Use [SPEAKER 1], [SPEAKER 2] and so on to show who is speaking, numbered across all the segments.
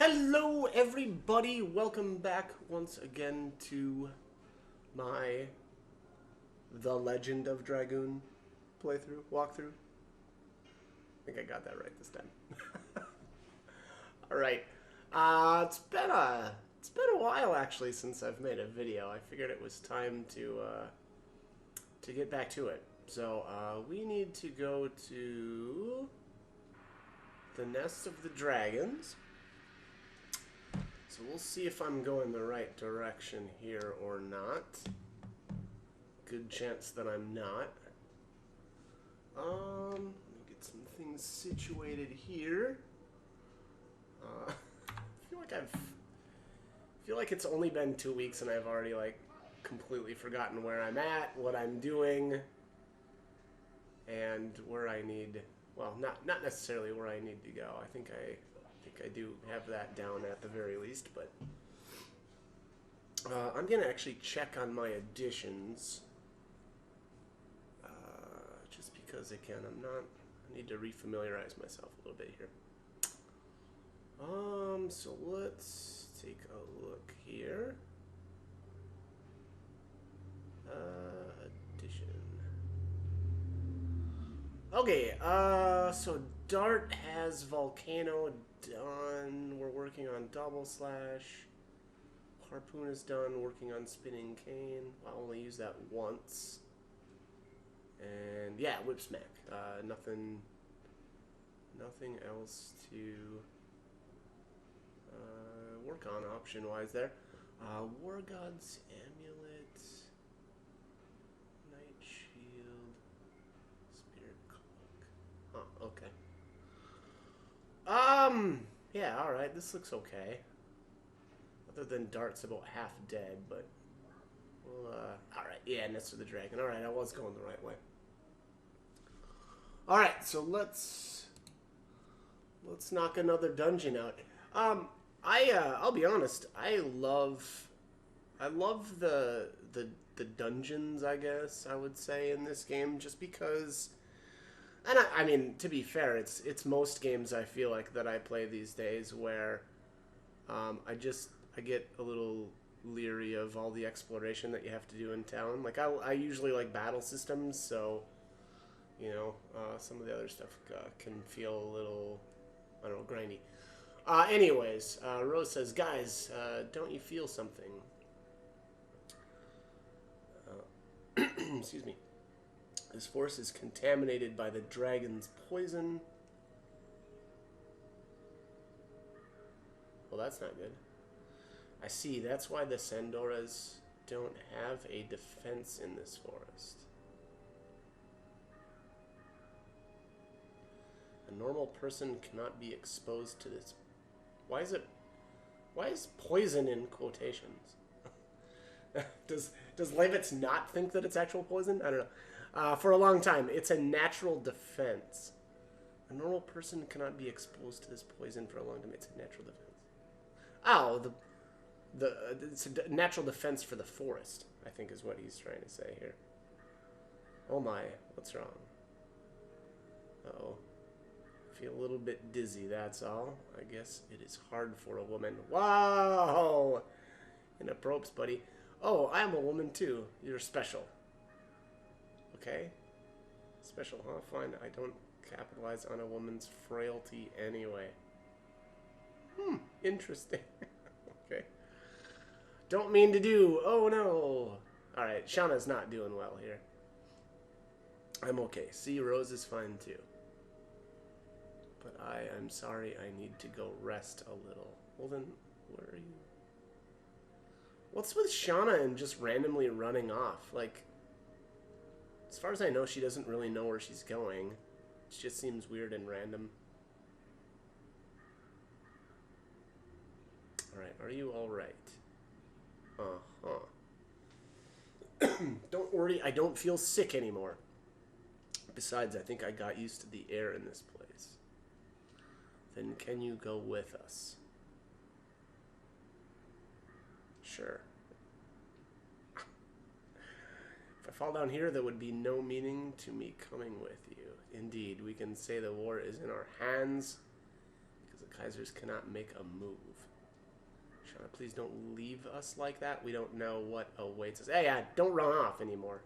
[SPEAKER 1] Hello everybody, welcome back once again to my The Legend of Dragoon walkthrough. I think I got that right this time. Alright. It's been a while actually since I've made a video. I figured it was time to get back to it. So we need to go to the Nest of the Dragons. So we'll see if I'm going the right direction here or not. Good chance that I'm not. Let me get some things situated here. I feel like it's only been 2 weeks and I've already completely forgotten where I'm at, what I'm doing, and where I need. Well, not necessarily where I need to go. I think I do have that down at the very least, but I'm gonna actually check on my additions, just because again I need to refamiliarize myself a little bit here. So let's take a look here. Addition. Okay, so Dart has Volcano done. We're working on Double Slash. Harpoon is done. Working on Spinning Cane. I'll only use that once. And yeah, Whip Smack. Nothing else to work on option-wise there. War God's Amulet. Night Shield. Spirit Cloak. Huh, okay. Yeah, alright, this looks okay. Other than Dart's about half dead, but alright, yeah, Nest of the Dragon. Alright, I was going the right way. Alright, so let's knock another dungeon out. I'll be honest, I love the dungeons, I guess I would say, in this game, just because. And I mean, to be fair, it's most games I feel like that I play these days where I get a little leery of all the exploration that you have to do in town. Like I usually like battle systems, so some of the other stuff can feel a little, I don't know, grindy. Anyways, Rose says, guys, don't you feel something? Excuse me. This forest is contaminated by the dragon's poison. Well, that's not good. I see. That's why the Sandoras don't have a defense in this forest. A normal person cannot be exposed to this. Why is poison in quotations? Does Levitz not think that it's actual poison? I don't know. For a long time, it's a natural defense. A normal person cannot be exposed to this poison for a long time. It's a natural defense. Oh, it's a natural defense for the forest, I think is what he's trying to say here. Oh my, what's wrong? Uh-oh. Feel a little bit dizzy, that's all. I guess it is hard for a woman. Wow! In a probes, buddy. Oh, I'm a woman too. You're special. Okay. Special, huh? Fine. I don't capitalize on a woman's frailty anyway. Interesting. Okay. Don't mean to do. Oh no. Alright, Shauna's not doing well here. I'm okay. See, Rose is fine too. But I'm sorry, I need to go rest a little. Well then, where are you? What's with Shauna and just randomly running off? Like, as far as I know, she doesn't really know where she's going. It just seems weird and random. Alright, are you alright? Don't worry, I don't feel sick anymore. Besides, I think I got used to the air in this place. Then can you go with us? Sure. If I fall down here, there would be no meaning to me coming with you. Indeed, we can say the war is in our hands, because The Kaisers cannot make a move. Shauna, please don't leave us like that. We don't know what awaits us. Hey, yeah, don't run off anymore.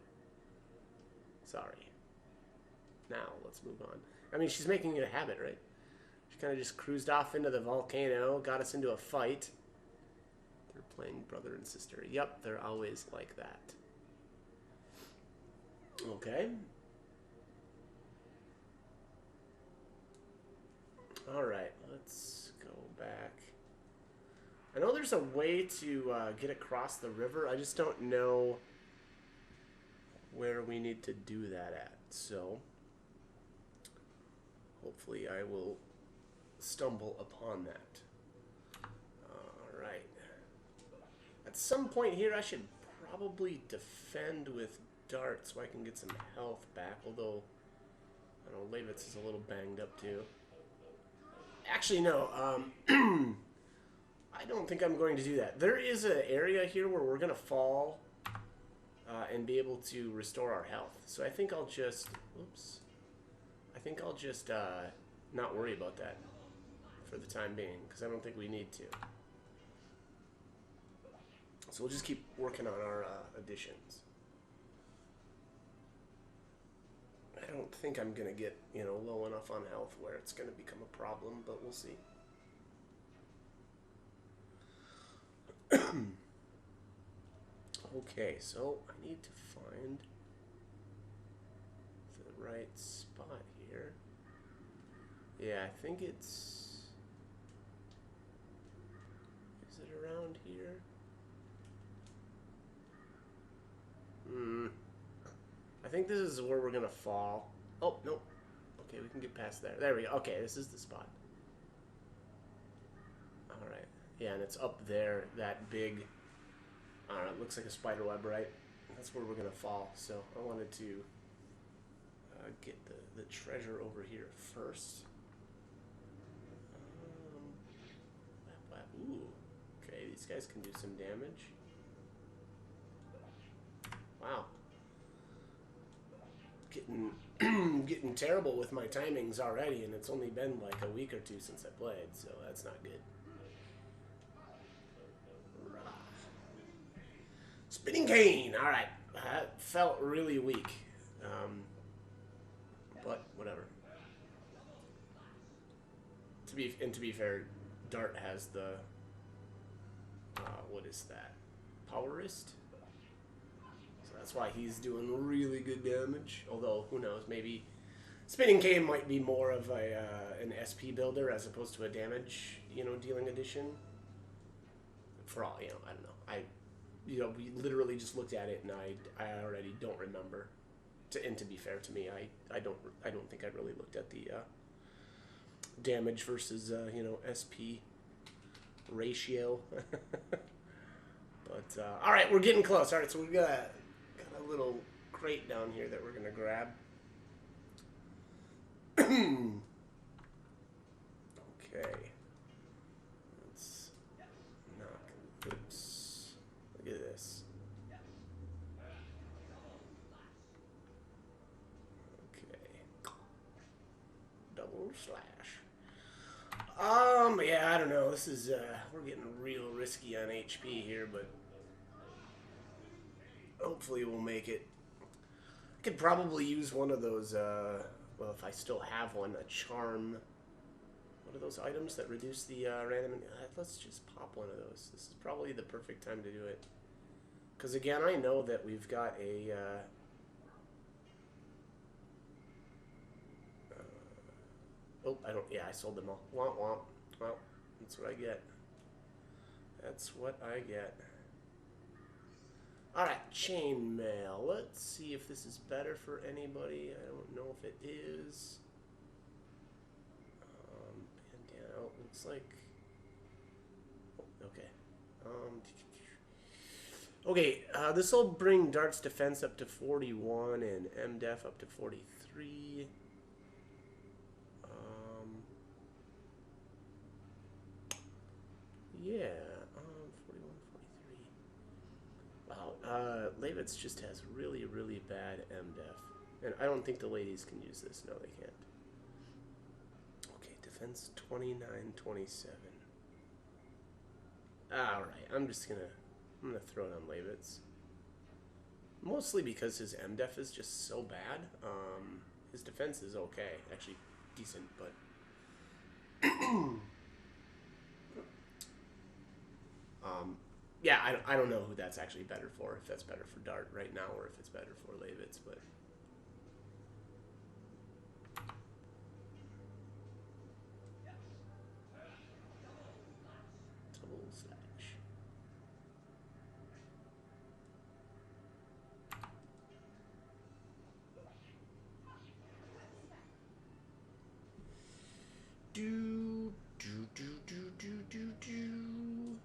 [SPEAKER 1] Sorry. Now, let's move on. I mean, she's making it a habit, right? She kind of just cruised off into the volcano, got us into a fight. They're playing brother and sister. Yep, they're always like that. Okay. Alright, let's go back. I know there's a way to get across the river. I just don't know where we need to do that at. So, hopefully I will stumble upon that. Alright. At some point here, I should probably defend with Dart so I can get some health back. Although, I don't know, Levitz is a little banged up too. Actually, no. I don't think I'm going to do that. There is an area here where we're going to fall and be able to restore our health. So I think I'll just... Oops. I think I'll just not worry about that for the time being, because I don't think we need to. So we'll just keep working on our additions. I don't think I'm going to get, you know, low enough on health where it's going to become a problem, but we'll see. Okay, so I need to find the right spot here. Yeah, I think it's... Is it around here? I think this is where we're gonna fall. Oh, no. Okay, we can get past there. There we go. Okay, this is the spot. Alright. Yeah, and it's up there, that big... I don't know, it looks like a spider web, right? That's where we're gonna fall. So I wanted to get the treasure over here first. Ooh. Okay, these guys can do some damage. Wow. Getting terrible with my timings already, and it's only been like a week or two since I played, so that's not good. Spinning cane. All right, that felt really weak, but whatever. To be fair, Dart has the what is that? Powerist. So that's why he's doing really good damage. Although who knows? Maybe Spinning cane might be more of a an SP builder as opposed to a damage, you know, dealing addition. For all, you know, I don't know. We literally just looked at it, and I already don't remember. And to be fair to me, I don't think I really looked at the damage versus you know, SP ratio. But all right, we're getting close. All right, so we've got a little crate down here that we're gonna grab. Okay. Let's knock. Oops. Look at this. Okay. Double slash. Yeah, I don't know. This is, we're getting real risky on HP here, but hopefully we'll make it. I could probably use one of those, well, if I still have one, a charm. What are those items that reduce the random? Let's just pop one of those. This is probably the perfect time to do it. Because again, I know that we've got a oh, I sold them all. Womp womp. Well, that's what I get. That's what I get. Alright, chainmail. Let's see if this is better for anybody. I don't know if it is. Bandana. Oh, looks like... Oh, okay. Okay, this will bring Dart's defense up to 41 and MDef up to 43. Yeah, 41, 43. Wow, Levitz just has really, really bad MDef. And I don't think the ladies can use this. No, they can't. Okay, Defense 29, 27. Alright, I'm gonna throw it on Levitz. Mostly because his MDef is just so bad. His defense is okay. Actually, decent, but... yeah, I don't know who that's actually better for. If that's better for Dart right now, or if it's better for Levitz, but... Double slash. Do, do, do, do, do, do, do.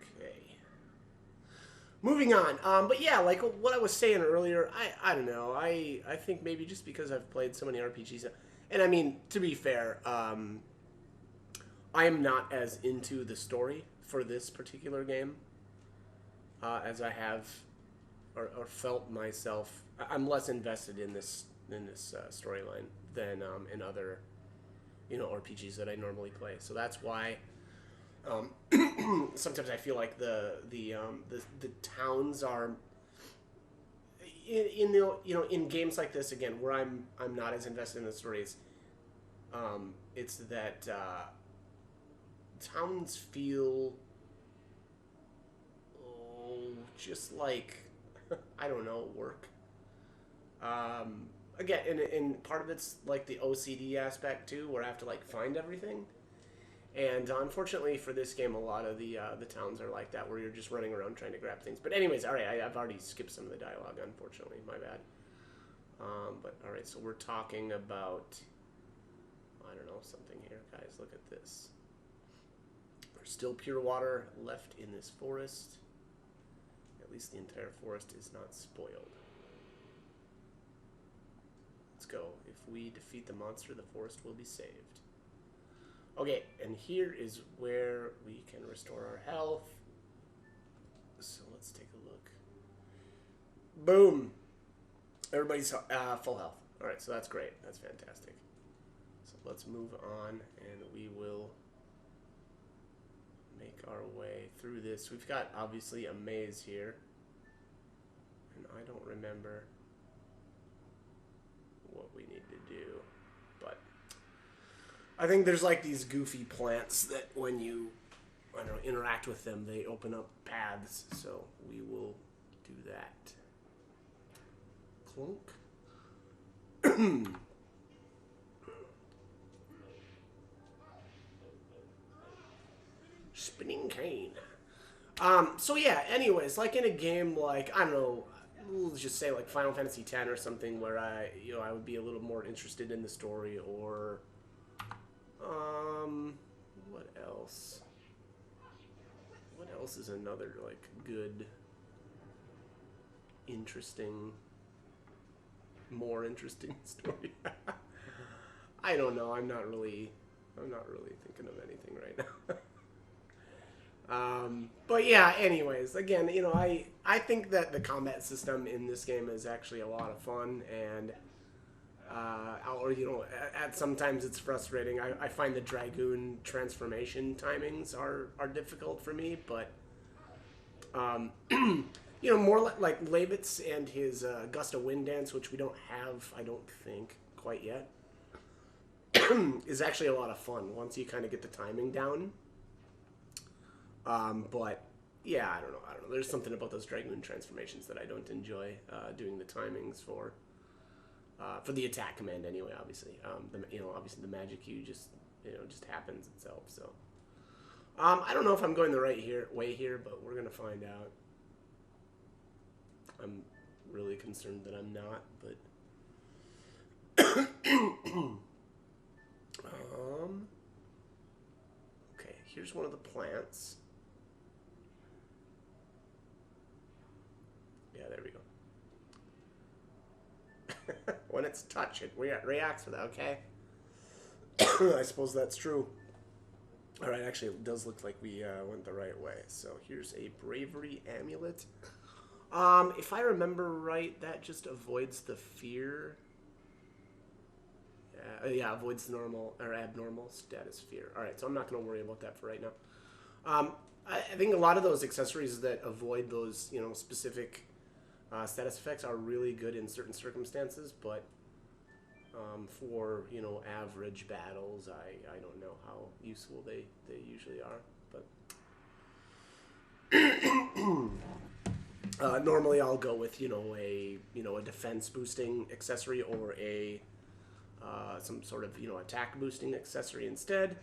[SPEAKER 1] Okay. Moving on. But yeah, like what I was saying earlier, I don't know. I think maybe just because I've played so many RPGs, and I mean, to be fair, I am not as into the story for this particular game as I have or felt myself. I'm less invested in this storyline than in other RPGs that I normally play. So that's why sometimes I feel like the towns are in games like this again where I'm not as invested in the stories. It's that towns feel just like I don't know, work. Again, and part of it's like the OCD aspect too, where I have to like find everything. And unfortunately for this game, a lot of the towns are like that, where you're just running around trying to grab things. But anyways, all right, I've already skipped some of the dialogue, unfortunately, my bad. But all right, so we're talking about, I don't know, something here, guys. Look at this. There's still pure water left in this forest. At least the entire forest is not spoiled. Let's go. If we defeat the monster, the forest will be saved. Okay, and here is where we can restore our health. So let's take a look. Boom! Everybody's full health. Alright, so that's great. That's fantastic. So let's move on, and we will make our way through this. We've got, obviously, a maze here. And I don't remember what we need to do. But I think there's like these goofy plants that when you, I don't know, interact with them, they open up paths. So we will do that. Clunk. Spinning cane. So yeah, anyways, like in a game like, I don't know, let's just say like Final Fantasy X or something where I would be a little more interested in the story, or what else? What else is another like good, interesting, more interesting story? I don't know. I'm not really thinking of anything right now. But yeah, anyways, again, I think that the combat system in this game is actually a lot of fun, and at sometimes it's frustrating. I find the Dragoon transformation timings are difficult for me, but more like Levitz and his Gust of Wind dance, which we don't have, I don't think, quite yet, is actually a lot of fun once you kind of get the timing down. But yeah, I don't know. There's something about those Dragoon transformations that I don't enjoy doing the timings for the attack command anyway. Obviously, obviously the magic cue just happens itself. So I don't know if I'm going the right way here, but we're gonna find out. I'm really concerned that I'm not, but okay. Here's one of the plants. Yeah, there we go. When it's touch, it reacts with that, okay? I suppose that's true. Alright, actually, it does look like we went the right way. So here's a bravery amulet. If I remember right, that just avoids the fear. Yeah, avoids the normal or abnormal status fear. All right, so I'm not going to worry about that for right now. I think a lot of those accessories that avoid those, specific status effects are really good in certain circumstances, but for average battles, I don't know how useful they usually are. But normally I'll go with a defense boosting accessory or a some sort of attack boosting accessory instead,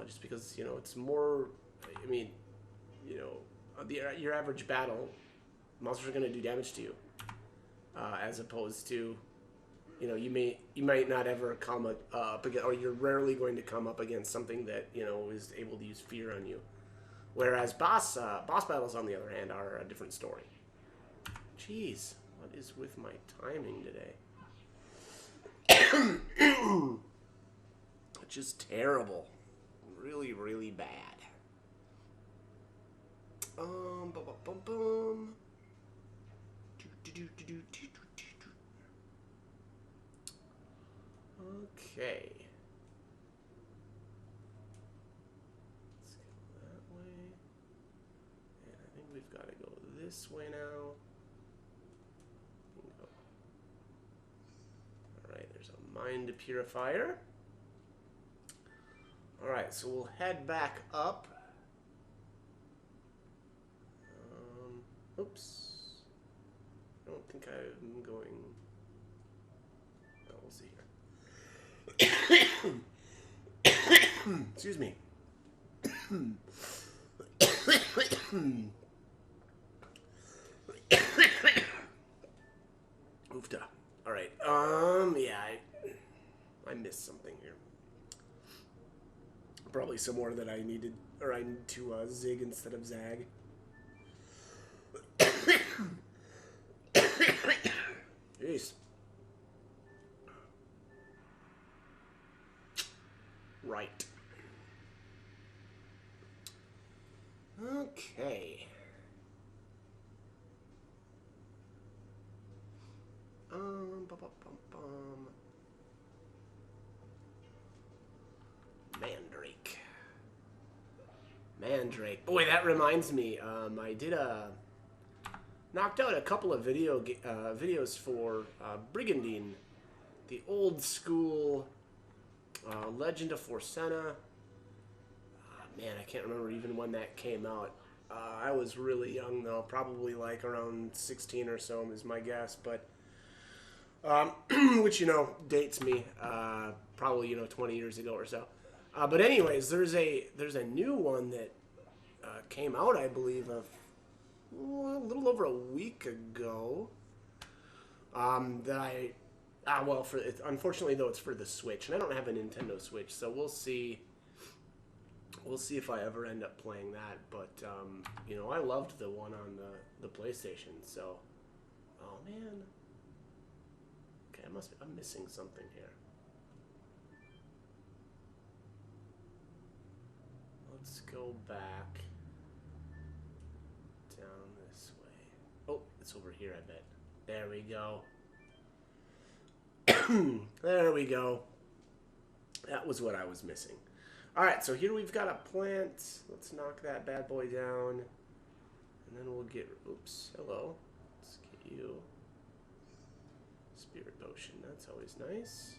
[SPEAKER 1] just because it's more. I mean, your average battle, monsters are going to do damage to you, as opposed to, you might not ever come up against, or you're rarely going to come up against something that is able to use fear on you. Whereas boss battles, on the other hand, are a different story. Jeez, what is with my timing today? It's just terrible, really, really bad. Bum, bum, bum, bum. Okay. Let's go that way. And I think we've got to go this way now. Alright, there's a mind purifier. Alright, so we'll head back up. Oops. I don't think I'm going... Oh, we'll see here. Excuse me. Oofda. Alright, yeah, I missed something here. Probably somewhere that I need to zig instead of zag. Jeez. Right. Okay. Bum, bum, bum. Mandrake. Boy, that reminds me. I did knocked out a couple of videos for Brigandine, the old school Legend of Dragoon. Man, I can't remember even when that came out. I was really young though, probably like around 16 or so is my guess, but which dates me probably 20 years ago or so. But anyways, there's a new one that came out, I believe, a little over a week ago. Unfortunately though, it's for the Switch, and I don't have a Nintendo Switch, so we'll see. We'll see if I ever end up playing that. But I loved the one on the PlayStation. So, oh man. Okay, I'm missing something here. Let's go back down this way. Oh, it's over here, I bet. There we go. There we go. That was what I was missing. Alright, so here we've got a plant. Let's knock that bad boy down. And then we'll get... Oops, hello. Let's get you. Spirit potion, that's always nice.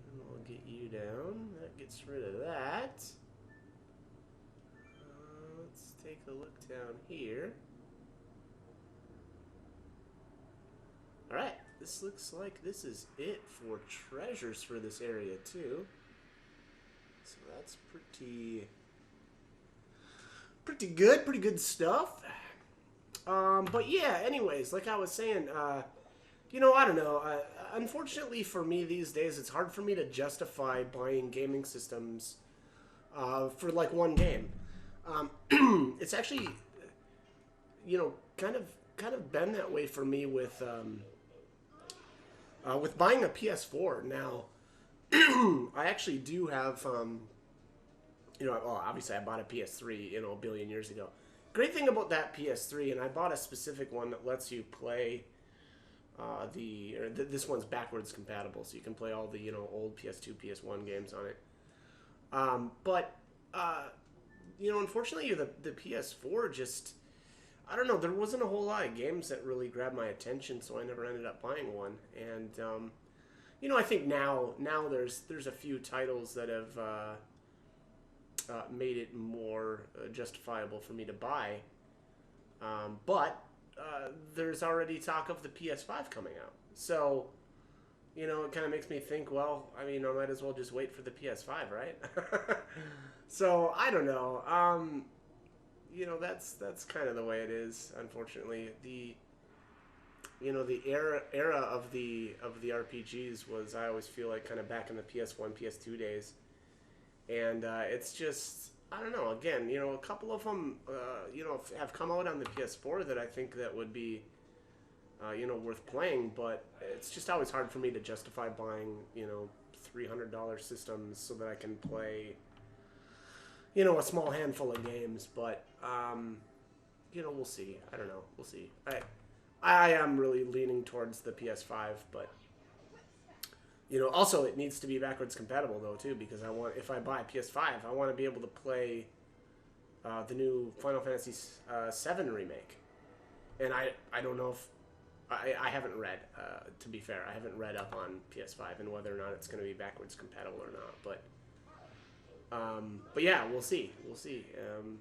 [SPEAKER 1] And we'll get you down. That gets rid of that. Let's take a look down here. Alright, this looks like this is it for treasures for this area too. So that's pretty good stuff. But yeah, anyways, like I was saying, I don't know. Unfortunately for me these days, it's hard for me to justify buying gaming systems for like one game. It's actually, kind of been that way for me with buying a PS4 now. I actually do have, obviously I bought a PS3, a billion years ago. great thing about that PS3, and I bought a specific one that lets you play this one's backwards compatible, so you can play all the old PS2, PS1 games on it. But unfortunately, the PS4 just, I don't know, there wasn't a whole lot of games that really grabbed my attention, so I never ended up buying one. And I think now there's a few titles that have made it more justifiable for me to buy. But there's already talk of the PS5 coming out. So, it kind of makes me think, well, I mean, I might as well just wait for the PS5, right? So, I don't know. That's kind of the way it is, unfortunately. The era of the RPGs was, I always feel like, kind of back in the PS1, PS2 days. And it's just, I don't know, again, a couple of them, have come out on the PS4 that I think that would be, worth playing, but it's just always hard for me to justify buying, $300 systems so that I can play, a small handful of games, but, we'll see. I don't know. We'll see. I am really leaning towards the PS5, but, also it needs to be backwards compatible though too, because if I buy a PS5, I want to be able to play the new Final Fantasy VII remake, and I don't know if I haven't read. To be fair, I haven't read up on PS5 and whether or not it's going to be backwards compatible or not. But yeah, we'll see. We'll see. And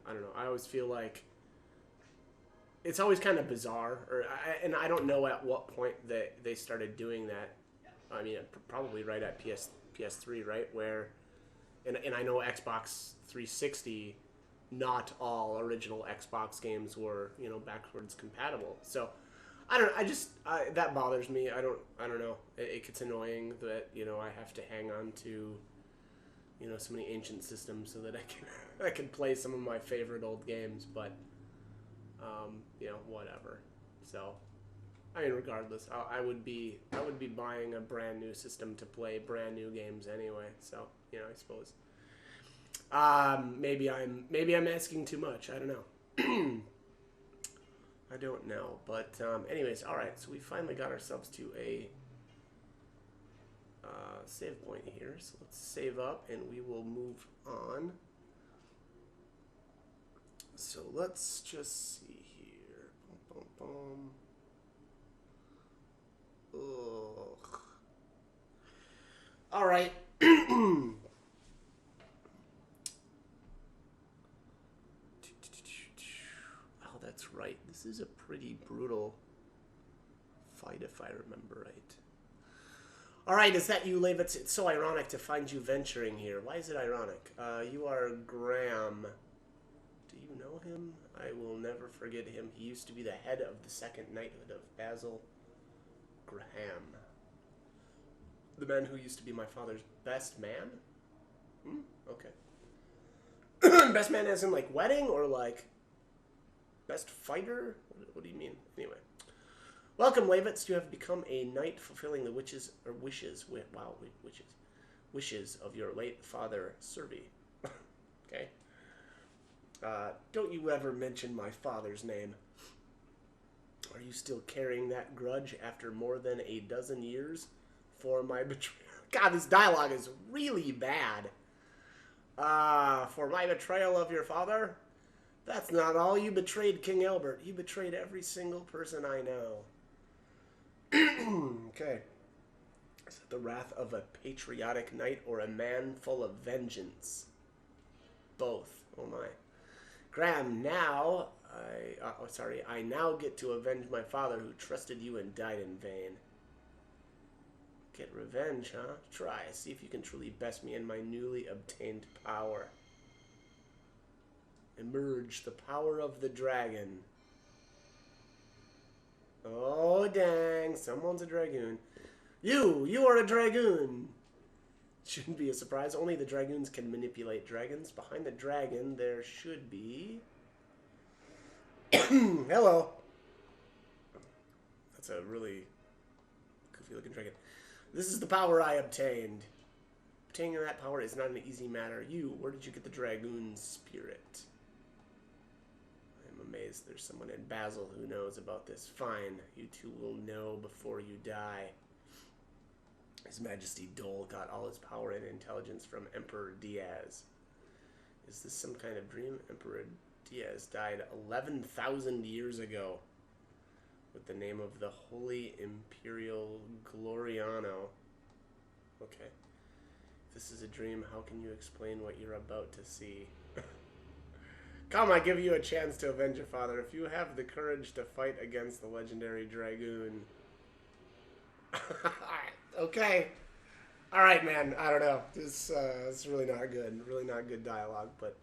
[SPEAKER 1] I don't know. I always feel like it's always kind of bizarre, and I don't know at what point they started doing that. I mean, probably right at PS3, right? Where, and I know Xbox 360, not all original Xbox games were, backwards compatible. So, I don't know. That bothers me. I don't know. It gets annoying that, I have to hang on to, so many ancient systems so that I can play some of my favorite old games, but, whatever. So, I mean, regardless, I would be buying a brand new system to play brand new games anyway. So, I suppose. Maybe I'm asking too much. I don't know. I don't know. But anyways, all right. So we finally got ourselves to a save point here. So let's save up, and we will move on. So let's just see here. Boom, boom, boom. Ugh. All right. Oh, that's right. This is a pretty brutal fight, if I remember right. All right, is that you, Levitz? It's so ironic to find you venturing here. Why is it ironic? You are Graham. Do you know him? I will never forget him. He used to be the head of the Second Knighthood of Basil Graham. The man who used to be my father's best man? Okay. Best man as in, like, wedding, or, like, best fighter? What do you mean? Anyway. Welcome, Levitz. You have become a knight fulfilling the wishes of your late father, Servi. Okay. Don't you ever mention my father's name. Are you still carrying that grudge after more than a dozen years for my betrayal? God, this dialogue is really bad. For my betrayal of your father? That's not all. You betrayed King Albert. You betrayed every single person I know. Okay. Is it the wrath of a patriotic knight or a man full of vengeance? Both. Oh my. Graham, now I now get to avenge my father who trusted you and died in vain. Get revenge, huh? Try. See if you can truly best me in my newly obtained power. Emerge the power of the dragon. Oh, dang. Someone's a dragoon. You are a dragoon. Shouldn't be a surprise. Only the dragoons can manipulate dragons. Behind the dragon, there should be... Hello. That's a really goofy-looking dragon. This is the power I obtained. Obtaining that power is not an easy matter. Where did you get the dragoon spirit? Anyways, there's someone in Basel who knows about this. Fine, you two will know before you die. His Majesty Dole got all his power and intelligence from Emperor Diaz. Is this some kind of dream? Emperor Diaz died 11,000 years ago with the name of the Holy Imperial Gloriano. Okay. If this is a dream, how can you explain what you're about to see? Come, I give you a chance to avenge your father. If you have the courage to fight against the legendary Dragoon. Okay. Alright, man. I don't know. This is really not good. Really not good dialogue, but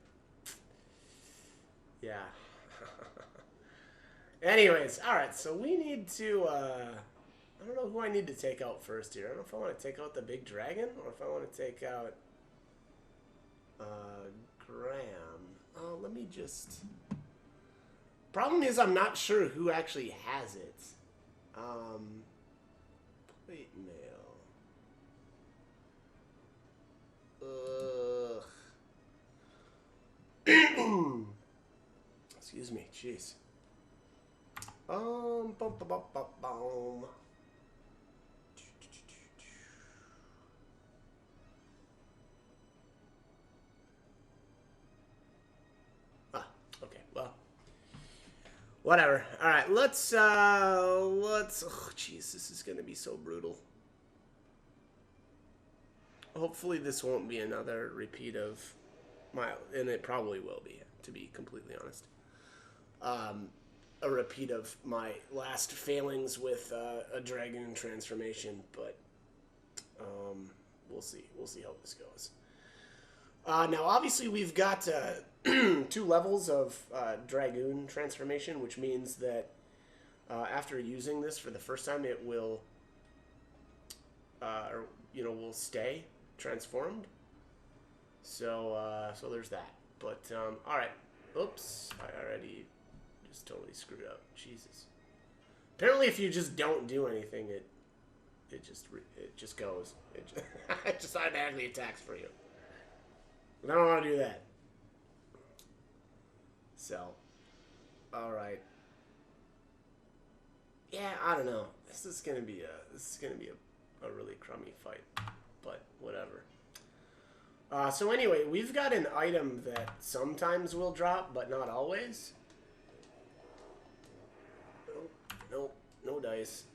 [SPEAKER 1] yeah. Anyways, alright, so we need to I don't know who I need to take out first here. I don't know if I want to take out the big dragon or if I want to take out Graham. Let me just... Problem is I'm not sure who actually has it. Plate mail. Excuse me, jeez. Bum, bum, bum, bum, bum. Okay, well, whatever. All right, let's. Oh, jeez, this is gonna be so brutal. Hopefully, this won't be another repeat of my, and it probably will be, to be completely honest. A repeat of my last failings with a Dragoon transformation, but we'll see. We'll see how this goes. Now, obviously, we've got 2 levels of Dragoon transformation, which means that after using this for the first time, it will, will stay transformed. So, so there's that. But all right. Oops, I already just totally screwed up. Jesus. Apparently, if you just don't do anything, it just goes. It just automatically attacks for you. I don't want to do that. So, all right. Yeah, I don't know. This is gonna be a really crummy fight, but whatever. So anyway, we've got an item that sometimes will drop, but not always. Nope, no dice.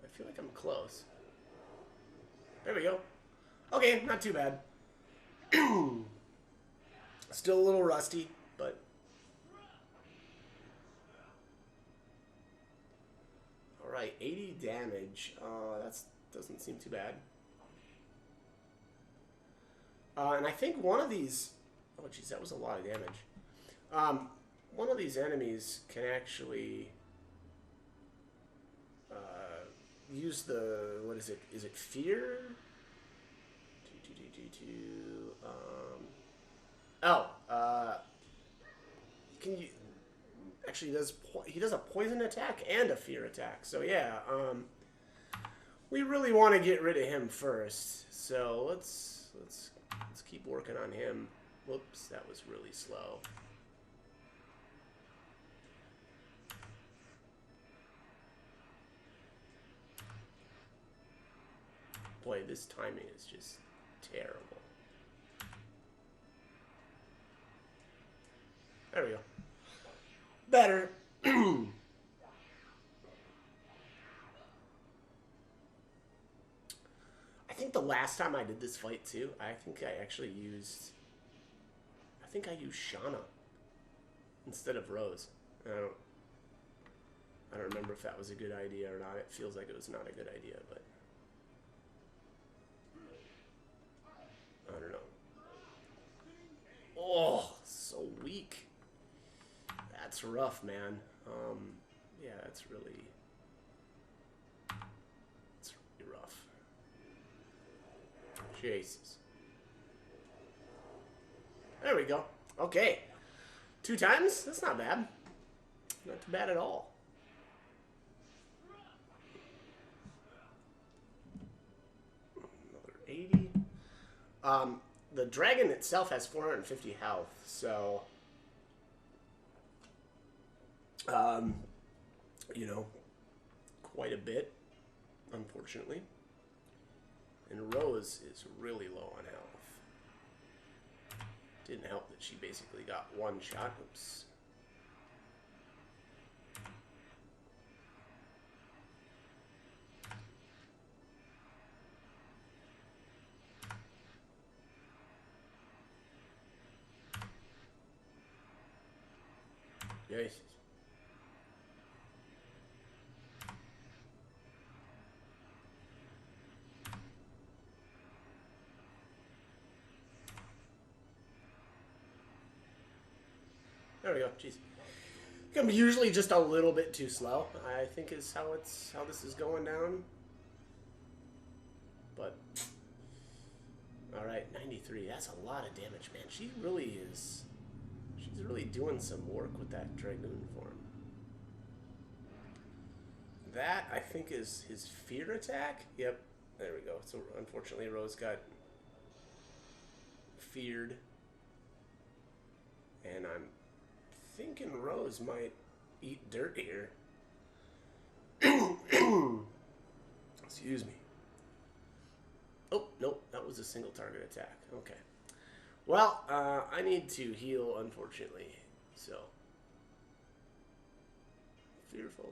[SPEAKER 1] I feel like I'm close. There we go. Okay, not too bad. Still a little rusty, but... Alright, 80 damage. That doesn't seem too bad. And I think one of these... Oh, jeez, that was a lot of damage. One of these enemies can actually... use the... What is it? Is it fear? Can you... Actually, he does a poison attack and a fear attack. So, yeah, we really want to get rid of him first. So, let's keep working on him. Whoops, that was really slow. Boy, this timing is just terrible. There we go. Better. I think the last time I did this fight too, I think I actually used... I think I used Shauna instead of Rose. I don't remember if that was a good idea or not. It feels like it was not a good idea, but... I don't know. Oh, so weak. That's rough, man. Yeah, it's really rough. Jesus. There we go. Okay. 2 times? That's not bad. Not too bad at all. Another 80. the dragon itself has 450 health, so you know, quite a bit, unfortunately. And Rose is really low on health. Didn't help that she basically got one shot. Oops. Yes. There we go. Jeez. I'm usually just a little bit too slow, I think is how this is going down. But alright, 93. That's a lot of damage, man. She's really doing some work with that Dragoon form. That, I think, is his fear attack. Yep, there we go. So, unfortunately, Rose got feared. And I'm thinking Rose might eat dirt here. Excuse me. Oh, nope, that was a single target attack. Okay. Well, I need to heal, unfortunately. So, fearful.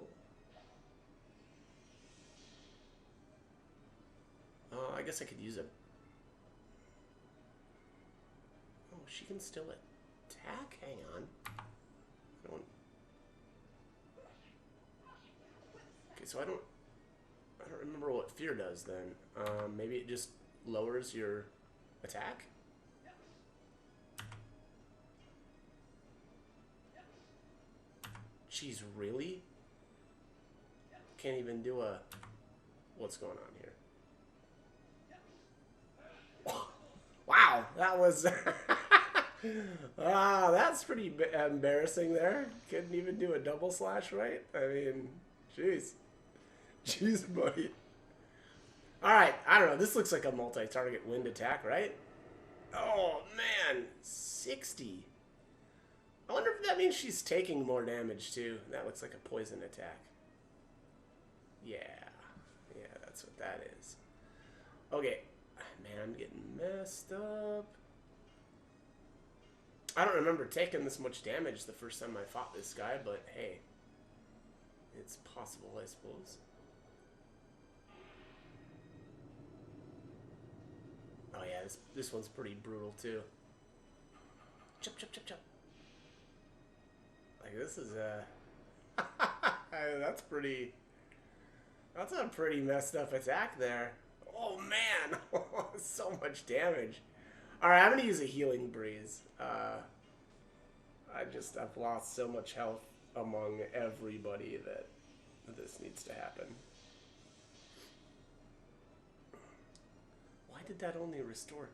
[SPEAKER 1] I guess I could use a... Oh, she can still attack? Hang on. I don't... Okay, so I don't remember what fear does then. Maybe it just lowers your attack? Jeez, really? Can't even do a... What's going on here? Wow, that was... that's pretty embarrassing there. Couldn't even do a double slash, right? I mean, jeez. Jeez, buddy. Alright, I don't know. This looks like a multi-target wind attack, right? Oh, man. 60. I wonder if that means she's taking more damage, too. That looks like a poison attack. Yeah. Yeah, that's what that is. Okay. Man, I'm getting messed up. I don't remember taking this much damage the first time I fought this guy, but hey. It's possible, I suppose. Oh yeah, this one's pretty brutal, too. Chop, chop, chop, chop. Like, this is that's a pretty messed up attack there. Oh man, so much damage. Alright, I'm gonna use a healing breeze. I've lost so much health among everybody that this needs to happen. Why did that only restore?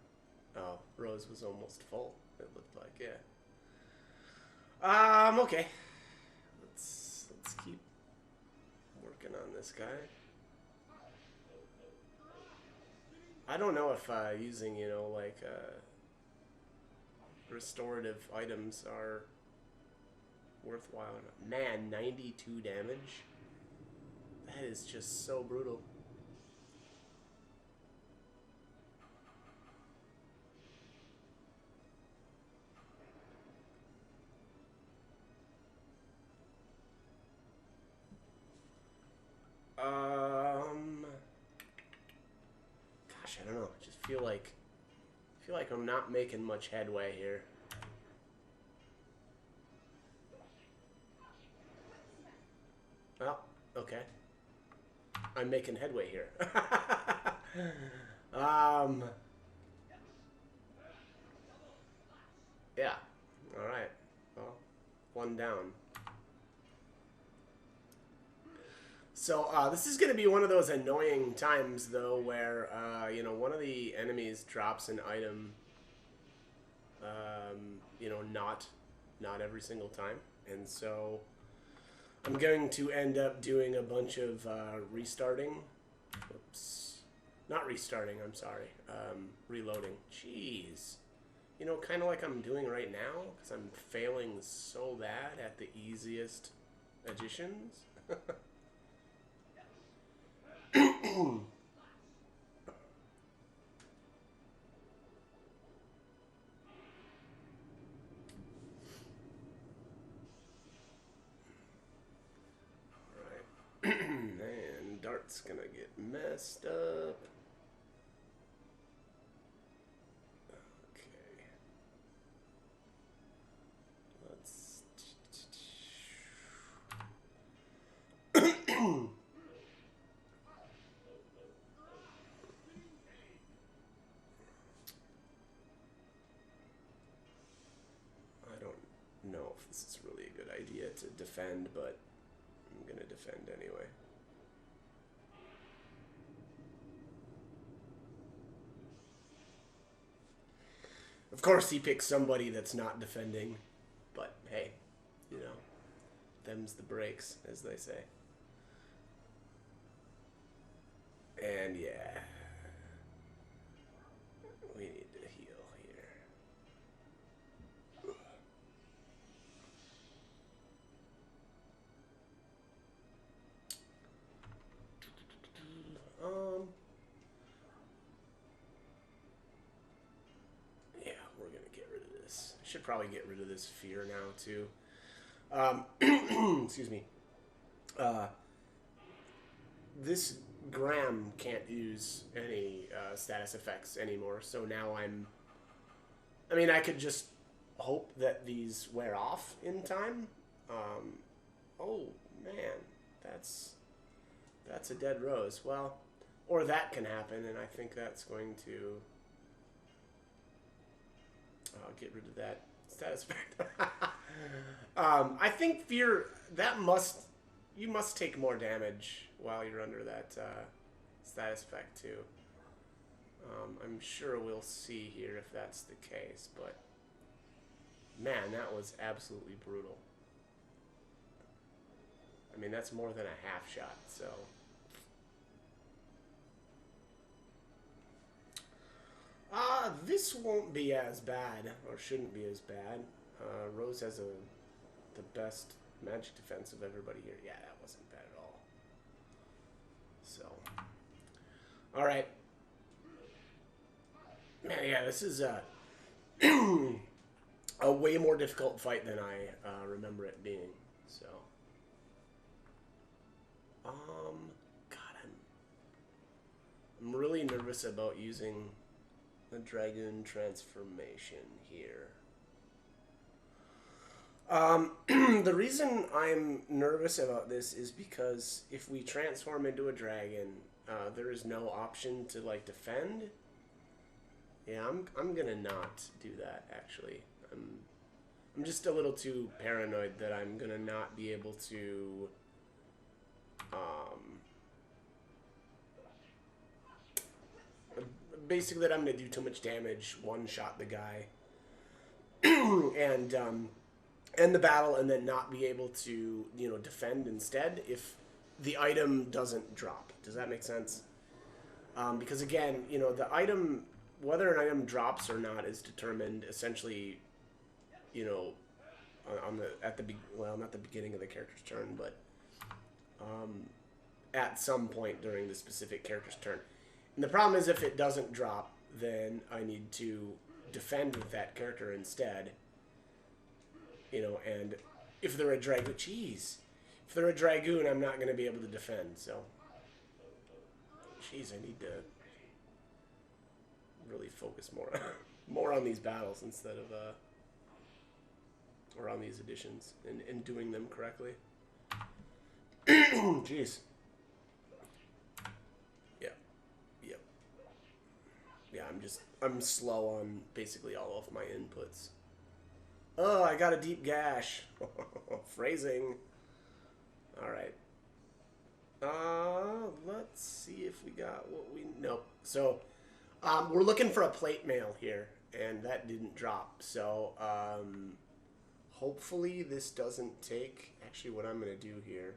[SPEAKER 1] Oh, Rose was almost full, it looked like, yeah. Okay. Let's keep working on this guy. I don't know if using, you know, like restorative items are worthwhile. Man, 92 damage. That is just so brutal. Gosh, I don't know. I just feel like I'm not making much headway here. Well, okay. I'm making headway here. Yeah. All right. Well, one down. So, this is going to be one of those annoying times, though, where, you know, one of the enemies drops an item, you know, not every single time. And so, I'm going to end up doing a bunch of restarting. Oops. Not restarting, I'm sorry. Reloading. Jeez. You know, kind of like I'm doing right now, because I'm failing so bad at the easiest additions. Alright. And Dart's gonna get messed up. Okay. Let's... I don't know if this is really a good idea to defend, but I'm gonna defend anyway. Of course he picks somebody that's not defending, but hey, you know, them's the breaks, as they say. And yeah, we need to heal here. Yeah, we're gonna get rid of this. I should probably get rid of this fear now too. Excuse me. This Graham can't use any status effects anymore, so now I mean, I could just hope that these wear off in time. Oh man, that's a dead rose. Well, or that can happen, and I think that's going to get rid of that status effect. I think fear you must take more damage while you're under that status effect too. I'm sure we'll see here if that's the case, but man, that was absolutely brutal. I mean, that's more than a half shot, so. This won't be as bad, or shouldn't be as bad. Rose has the best magic defense of everybody here. Yeah, that wasn't bad at all. So, alright. Man, yeah, this is a way more difficult fight than I remember it being. So, God, I'm really nervous about using the Dragoon transformation here. The reason I'm nervous about this is because if we transform into a dragon, there is no option to like defend. Yeah, I'm gonna not do that actually. I'm just a little too paranoid that I'm gonna not be able to basically that I'm gonna do too much damage, one-shot the guy, and end the battle, and then not be able to, you know, defend instead if the item doesn't drop. Does that make sense? Because again, you know, the item, whether an item drops or not, is determined essentially, you know, well, not the beginning of the character's turn, but at some point during the specific character's turn. And the problem is if it doesn't drop, then I need to defend with that character instead. You know, and if they're a Dragoon, if they're a Dragoon, I'm not going to be able to defend, so. Jeez, I need to really focus more on these battles instead of, or on these additions and doing them correctly. Jeez. Yeah, I'm slow on basically all of my inputs. Oh, I got a deep gash. Phrasing. Alright. Let's see if we got what we... Nope. So, we're looking for a plate mail here, and that didn't drop. So, hopefully this doesn't take... Actually, what I'm going to do here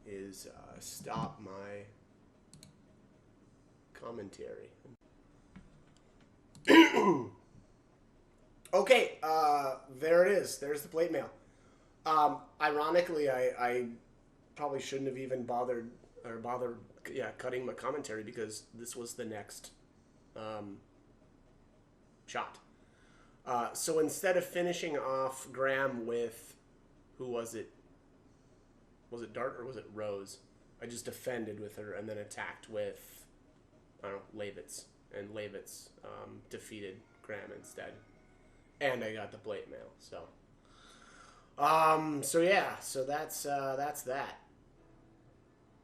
[SPEAKER 1] is stop my commentary. Okay, there it is. There's the plate mail. Ironically, I probably shouldn't have even bothered, cutting my commentary, because this was the next shot. So instead of finishing off Graham with, who was it? Was it Dart or was it Rose? I just defended with her and then attacked with, I don't know, Levitz. And Levitz defeated Graham instead. And I got the plate mail, so. So yeah, so that's that.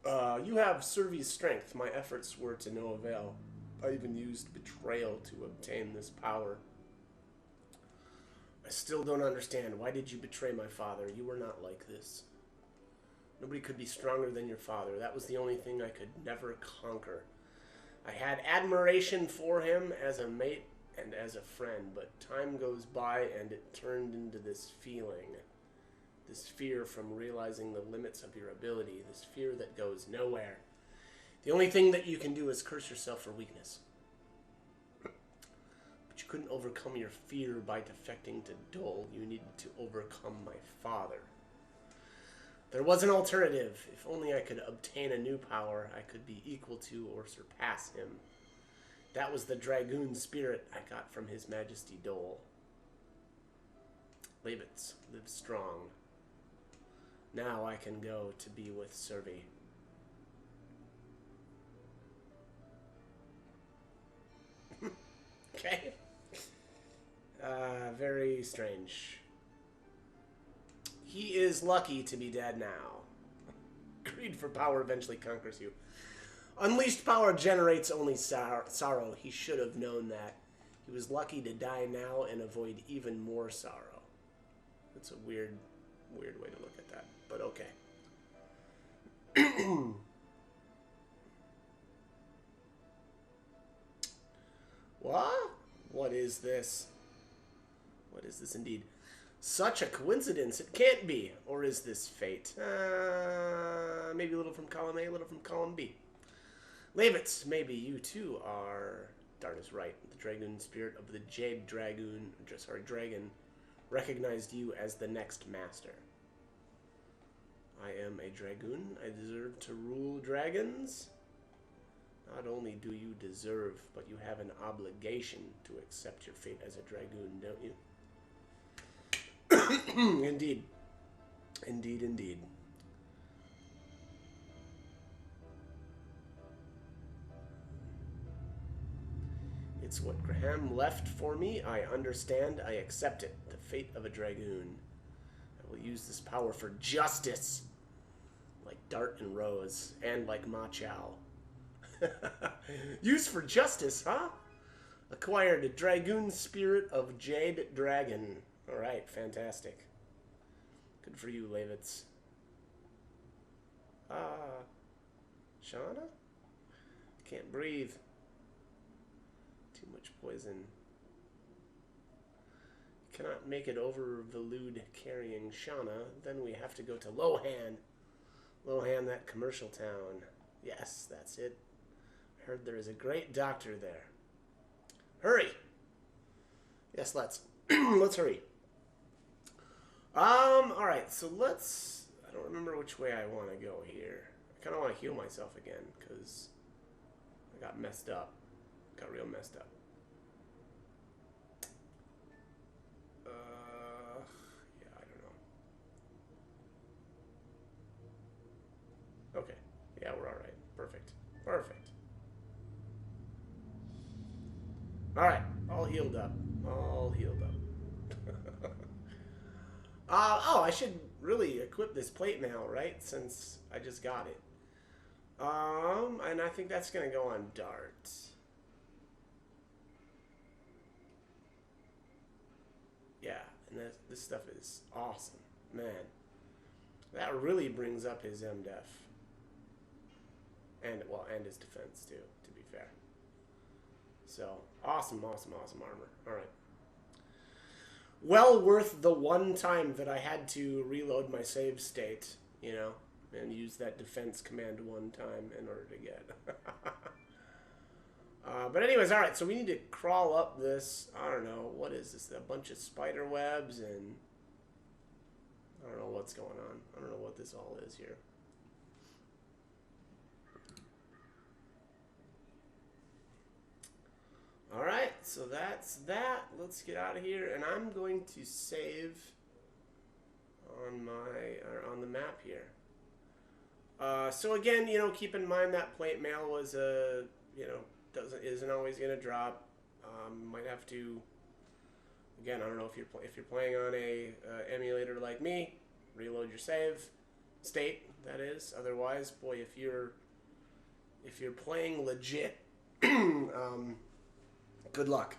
[SPEAKER 1] You have Servi's strength. My efforts were to no avail. I even used betrayal to obtain this power. I still don't understand. Why did you betray my father? You were not like this. Nobody could be stronger than your father. That was the only thing I could never conquer. I had admiration for him as a mate and as a friend, but time goes by and it turned into this feeling. This fear from realizing the limits of your ability. This fear that goes nowhere. The only thing that you can do is curse yourself for weakness. But you couldn't overcome your fear by defecting to Dole. You needed to overcome my father. There was an alternative. If only I could obtain a new power, I could be equal to or surpass him. That was the Dragoon spirit I got from His Majesty Dole. Levitz, live strong. Now I can go to be with Servi. Okay. Very strange. He is lucky to be dead now. Greed for power eventually conquers you. Unleashed power generates only sorrow. He should have known that. He was lucky to die now and avoid even more sorrow. That's a weird way to look at that, but okay. What? What is this? What is this indeed? Such a coincidence. It can't be. Or is this fate? Maybe a little from column A, a little from column B. Levitz, maybe you too are... Dart is right. The Dragoon spirit of the Jade Dragoon, Dragon, recognized you as the next master. I am a Dragoon. I deserve to rule dragons. Not only do you deserve, but you have an obligation to accept your fate as a Dragoon, don't you? Indeed. Indeed, indeed. It's what Graham left for me. I understand. I accept it. The fate of a Dragoon. I will use this power for justice. Like Dart and Rose. And like Ma Chao. Used for justice, huh? Acquired a Dragoon spirit of Jade Dragon. Alright, fantastic. Good for you, Levitz. Shauna? Can't breathe. Too much poison. Cannot make it over Velude carrying Shauna. Then we have to go to Lohan. Lohan, that commercial town. Yes, that's it. I heard there is a great doctor there. Hurry! Yes, let's. Let's hurry. Alright, so let's... I don't remember which way I want to go here. I kind of want to heal myself again, because I got messed up. Got real messed up. Yeah, I don't know. Okay. Yeah, we're alright. Perfect. Perfect. Alright, all healed up. All healed up. Oh, I should really equip this plate mail, right? Since I just got it. And I think that's gonna go on Dart. Yeah, and this stuff is awesome. Man. That really brings up his MDef. And, well, and his defense, too, to be fair. So, awesome, awesome, awesome armor. Alright. Well worth the one time that I had to reload my save state, you know, and use that defense command one time in order to get. But anyways, all right. So we need to crawl up this. I don't know what is this? A bunch of spider webs and I don't know what's going on. I don't know what this all is here. All right. So that's that. Let's get out of here, and I'm going to save on on the map here. So again, keep in mind that plate mail was isn't always going to drop. Might have to. Again, I don't know if you're playing on a emulator like me, reload your save state. That is. Otherwise, boy, if you're playing legit, good luck.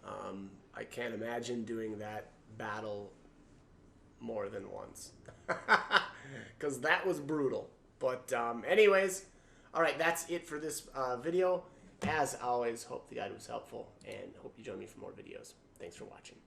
[SPEAKER 1] I can't imagine doing that battle more than once. Because that was brutal. But anyways, all right, that's it for this video. As always, hope the guide was helpful, and hope you join me for more videos. Thanks for watching.